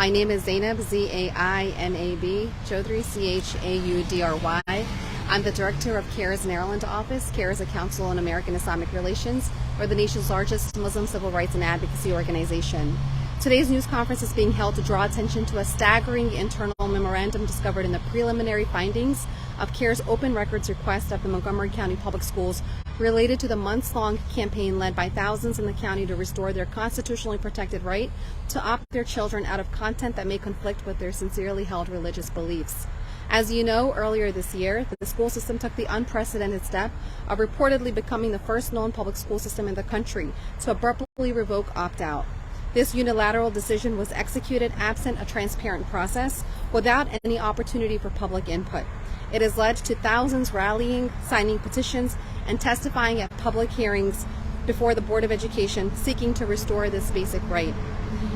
My name is Zainab, Z-A-I-N-A-B, Chaudhry, C-H-A-U-D-R-Y. I'm the director of CAIR's Maryland office. CAIR is a council on American-Islamic Relations. We're the nation's largest Muslim civil rights and advocacy organization. Today's news conference is being held to draw attention to a staggering internal memorandum discovered in the preliminary findings of CAIR's open records request of the Montgomery County Public Schools related to the months-long campaign led by thousands in the county to restore their constitutionally protected right to opt their children out of content that may conflict with their sincerely held religious beliefs. As you know, earlier this year, the school system took the unprecedented step of reportedly becoming the first known public school system in the country to abruptly revoke opt-out. This unilateral decision was executed absent a transparent process, without any opportunity for public input. It has led to thousands rallying, signing petitions, and testifying at public hearings before the Board of Education seeking to restore this basic right.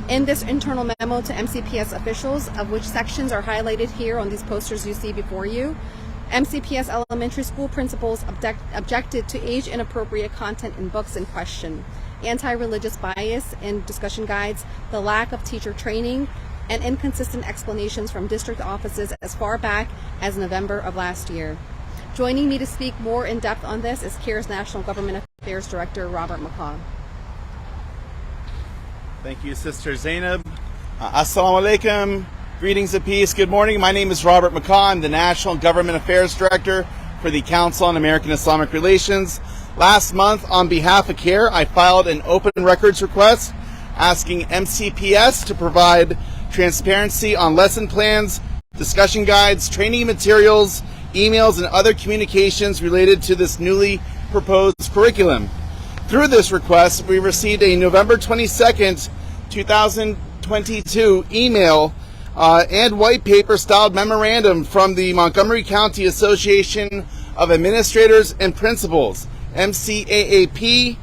In this internal memo to MCPS officials, of which sections are highlighted here on these posters you see before you, MCPS elementary school principals objected to age-inappropriate content in books in question, anti-religious bias in discussion guides, the lack of teacher training, and inconsistent explanations from district offices as far back as November of last year. Joining me to speak more in depth on this is CAIR's National Government Affairs Director, Robert McCaw. Thank you, Sister Zainab. Assalamu alaikum. Greetings of peace. Good morning. My name is Robert McCaw. I'm the National Government Affairs Director for the Council on American-Islamic Relations. Last month, on behalf of CAIR, I filed an open records request asking MCPS to provide transparency on lesson plans, discussion guides, training materials, emails, and other communications related to this newly proposed curriculum. Through this request, we received a November 22nd, 2022 email and white paper styled memorandum from the Montgomery County Association of Administrators and Principals, MCAAP,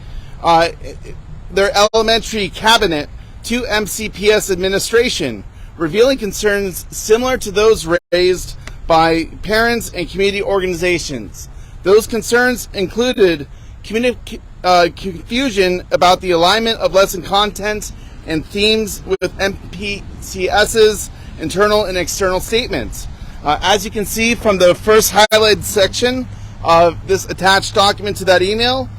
their elementary cabinet, to MCPS administration, revealing concerns similar to those raised by parents and community organizations. Those concerns included confusion about the alignment of lesson content and themes with MPCS's internal and external statements. As you can see from the first highlighted section of this attached document to that email,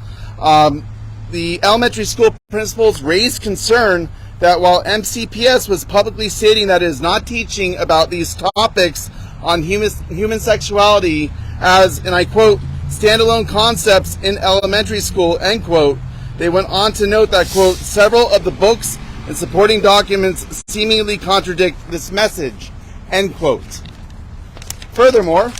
the elementary school principals raised concern that while MCPS was publicly stating that it is not teaching about these topics on human sexuality as, and I quote, standalone concepts in elementary school, end quote, they went on to note that, quote, several of the books and supporting documents seemingly contradict this message, end quote. Furthermore,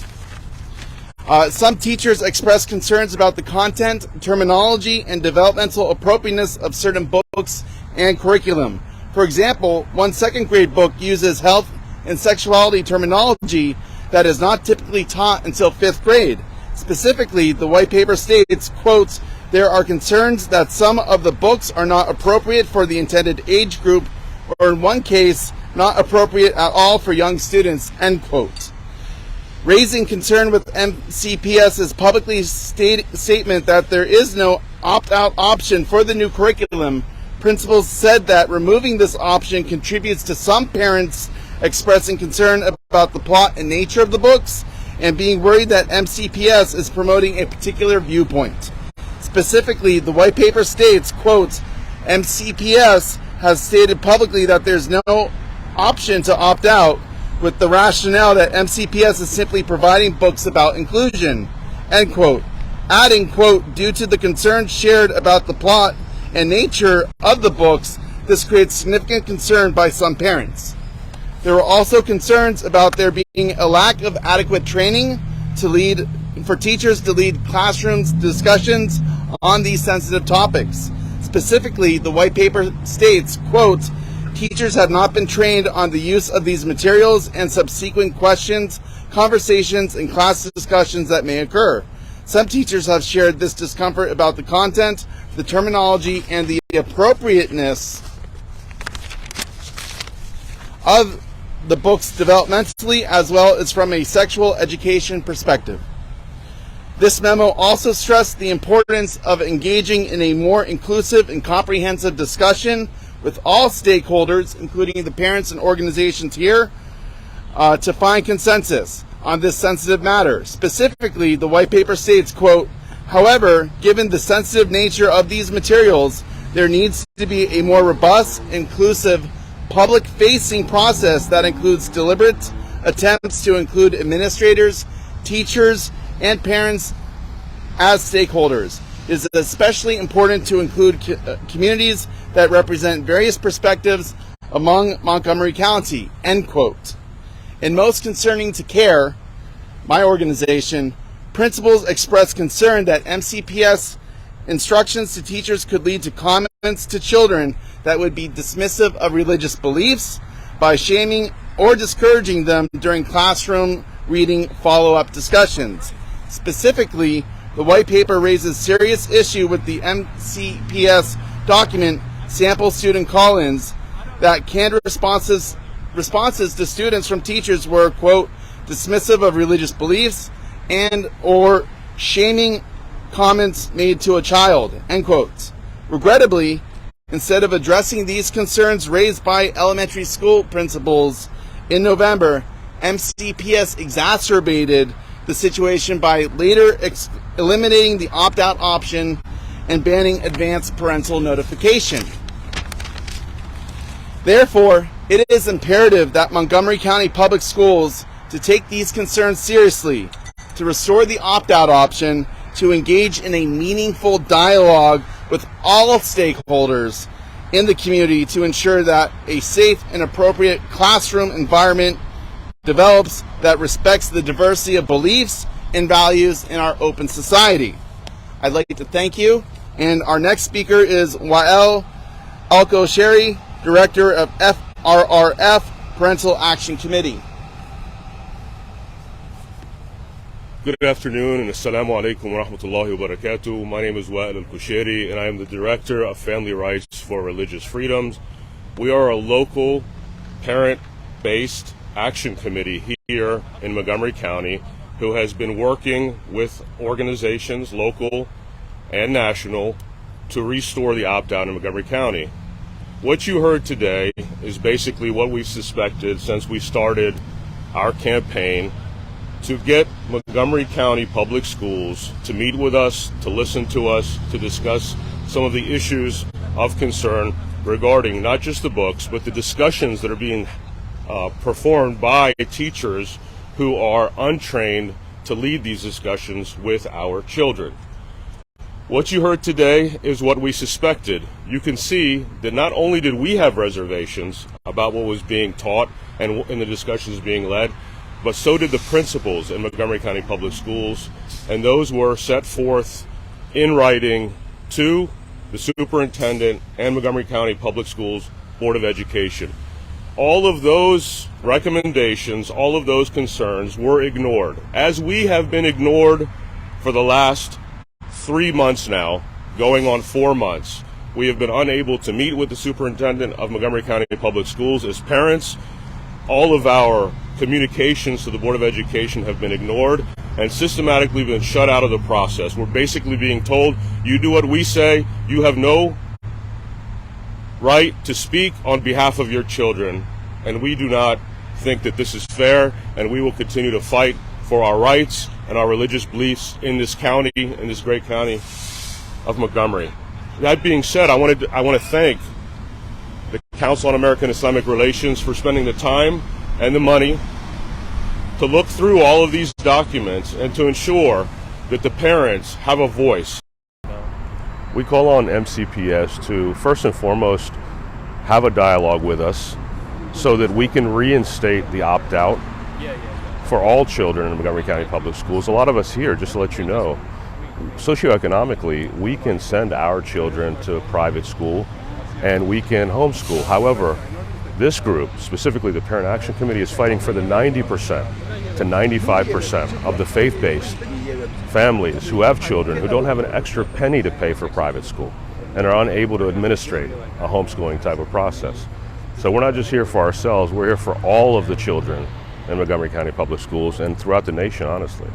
some teachers expressed concerns about the content, terminology, and developmental appropriateness of certain books and curriculum. For example, one second grade book uses health and sexuality terminology that is not typically taught until 5th grade. Specifically, the white paper states, quote, there are concerns that some of the books are not appropriate for the intended age group, or in one case, not appropriate at all for young students, end quote. Raising concern with MCPS's publicly statement that there is no opt-out option for the new curriculum, principals said that removing this option contributes to some parents expressing concern about the plot and nature of the books and being worried that MCPS is promoting a particular viewpoint. Specifically, the white paper states, quote, MCPS has stated publicly that there's no option to opt out, with the rationale that MCPS is simply providing books about inclusion, end quote. Adding, quote, due to the concerns shared about the plot and nature of the books, this creates significant concern by some parents. There were also concerns about there being a lack of adequate training for teachers to lead classrooms discussions on these sensitive topics. Specifically, the white paper states, quote, teachers have not been trained on the use of these materials and subsequent questions, conversations, and class discussions that may occur. Some teachers have shared this discomfort about the content, the terminology, and the appropriateness of the books developmentally as well as from a sexual education perspective. This memo also stressed the importance of engaging in a more inclusive and comprehensive discussion with all stakeholders, including the parents and organizations here, to find consensus on this sensitive matter. Specifically, the white paper states, quote, "However, given the sensitive nature of these materials, there needs to be a more robust, inclusive, public-facing process that includes deliberate attempts to include administrators, teachers, and parents as stakeholders. It is especially important to include communities that represent various perspectives among Montgomery County," end quote. And most concerning to CAIR, my organization, principals expressed concern that MCPS instructions to teachers could lead to comments to children that would be dismissive of religious beliefs by shaming or discouraging them during classroom reading follow-up discussions. Specifically, the white paper raises serious issue with the MCPS document sample student call-ins that canned responses to students from teachers were, quote, dismissive of religious beliefs and or shaming comments made to a child, end quote. Regrettably, instead of addressing these concerns raised by elementary school principals in November, MCPS exacerbated the situation by later eliminating the opt-out option and banning advanced parental notification. Therefore, it is imperative that Montgomery County Public Schools to take these concerns seriously, to restore the opt-out option, to engage in a meaningful dialogue with all stakeholders in the community to ensure that a safe and appropriate classroom environment develops that respects the diversity of beliefs and values in our open society. I'd like to thank you, and our next speaker is Wael Al-Kosheri, Director of FRRF Parental Action Committee. Good afternoon and assalamu alaikum wa rahmatullahi wa barakatuh. My name is Wael Al-Kosheri and I am the Director of Family Rights for Religious Freedoms. We are a local parent-based action committee here in Montgomery County who has been working with organizations, local and national, to restore the opt-out in Montgomery County. What you heard today is basically what we've suspected since we started our campaign to get Montgomery County Public Schools to meet with us, to listen to us, to discuss some of the issues of concern regarding not just the books, but the discussions that are being performed by teachers who are untrained to lead these discussions with our children. What you heard today is what we suspected. You can see that not only did we have reservations about what was being taught and in the discussions being led, but so did the principals in Montgomery County Public Schools, and those were set forth in writing to the superintendent and Montgomery County Public Schools Board of Education. All of those recommendations, all of those concerns were ignored, as we have been ignored for the last 3 months now, going on 4 months. We have been unable to meet with the superintendent of Montgomery County Public Schools as parents. All of our communications to the Board of Education have been ignored and systematically been shut out of the process. We're basically being told, you do what we say, you have no right to speak on behalf of your children, and we do not think that this is fair, and we will continue to fight for our rights and our religious beliefs in this county, in this great county of Montgomery. That being said, I want to thank the Council on American-Islamic Relations for spending the time and the money to look through all of these documents and to ensure that the parents have a voice. We call on MCPS to first and foremost have a dialogue with us so that we can reinstate the opt-out for all children in Montgomery County Public Schools. A lot of us here, just to let you know, socioeconomically, we can send our children to private school and we can homeschool. However, this group, specifically the Parent Action Committee, is fighting for the 90% to 95% of the faith-based families who have children who don't have an extra penny to pay for private school and are unable to administrate a homeschooling type of process. So we're not just here for ourselves, we're here for all of the children in Montgomery County Public Schools and throughout the nation, honestly.